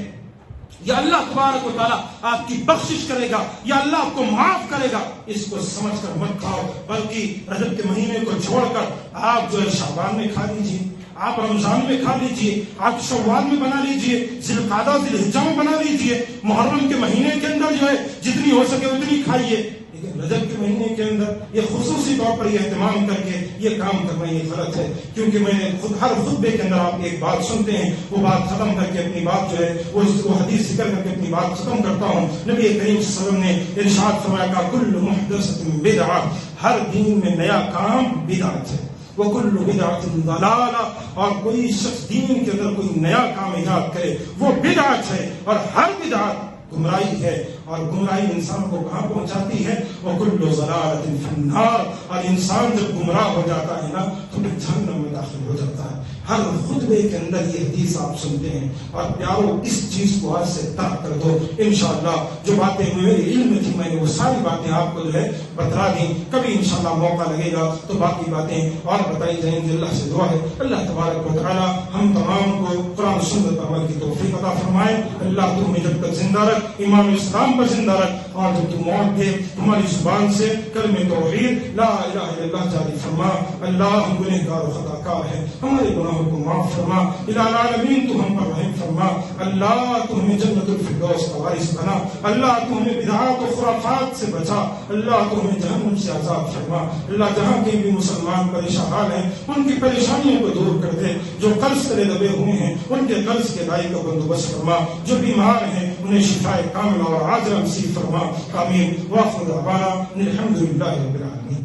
یا اللہ تبارک و تعالیٰ آپ کی بخشش کرے گا, یا اللہ آپ کو معاف کرے گا, اس کو سمجھ کر مت کھاؤ, بلکہ رجب کے مہینے کو چھوڑ کر آپ جو ہے شعبان میں کھا لیجیے, آپ رمضان میں کھا لیجیے, آپ شوال میں بنا لیجیے, ذی القعدہ ذی الحجہ میں بنا لیجیے, محرم کے مہینے کے اندر جو ہے جتنی ہو سکے اتنی کھائیے. لیکن رجب کے مہینے کے اندر یہ خصوصی طور پر یہ اہتمام کر کے یہ کام کرنا یہ غلط ہے, کیونکہ میں نے ہر خطبے کے اندر آپ ایک بات سنتے ہیں, وہ بات ختم کر کے اپنی بات جو ہے وہ حدیث ذکر کر کے اپنی بات ختم کرتا ہوں. نبی کریم صلی اللہ علیہ وسلم نے ارشاد فرمایا کہ کل محدثۃ بدعہ, ہر دین میں نیا کام بدعت ہے, وَكُلُّ بِدْعَةٍ ضَلَالَةٍ, اور کوئی شخص دین کے اندر کوئی نیا کام ایجاد کرے وہ بدعت ہے, اور ہر بدعت گمراہی ہے, اور گمراہی انسان کو کہاں پہنچاتی ہے, وَكُلُّ ضَلَالَةٍ فِي النَّارِ, اور انسان جب گمراہ ہو جاتا ہے نا تو پھر جہنم میں داخل ہو جاتا ہے. ہر خطبے کے اندر یہ حدیث آپ سنتے ہیں, اور پیارو اس چیز کو آج سے ترک کر دو. انشاءاللہ جو باتیں میرے علم میں تھی میں نے وہ ساری باتیں آپ کو جو ہے بتلا دیں. کبھی انشاءاللہ موقع لگے گا تو باقی باتیں اور بتائی جائیں گی. اللہ سے دعا ہے اللہ تبارک و تعالی ہم تمام کو قرآن و سنت پر عمل کی توفیق عطا فرمائے. اللہ تو ہمیں جب تک زندہ رکھ, ایمان اسلام پر زندہ رکھ, اور جب تو موت دے ہماری زبان سے کلمہ توحید لا الہ الا اللہ جاری فرما. اللہ ہم گنہگار و خطا کار ہیں, ہمارے گناہوں کو معاف فرما. الہ العالمین تو ہم پر رحم فرما. اللہ تو ہمیں جنت الفردوس کا وارث بنا. اللہ تو ہمیں بدعات و خرافات سے بچا. اللہ تو ہمیں جہنم سے آزاد فرما. اللہ جہاں کے بھی مسلمان پریشان حال ہیں ان کی پریشانیوں کو دور کر دے. جو قرض تلے دبے ہوئے ہیں ان کے قرض کے ادائی کا بندوبست فرما. جو بیمار ہیں انہیں شفاء کاملہ اور عاجلہ نصیب فرما. آمین. وآخر دعوانا الحمد للہ رب العالمین.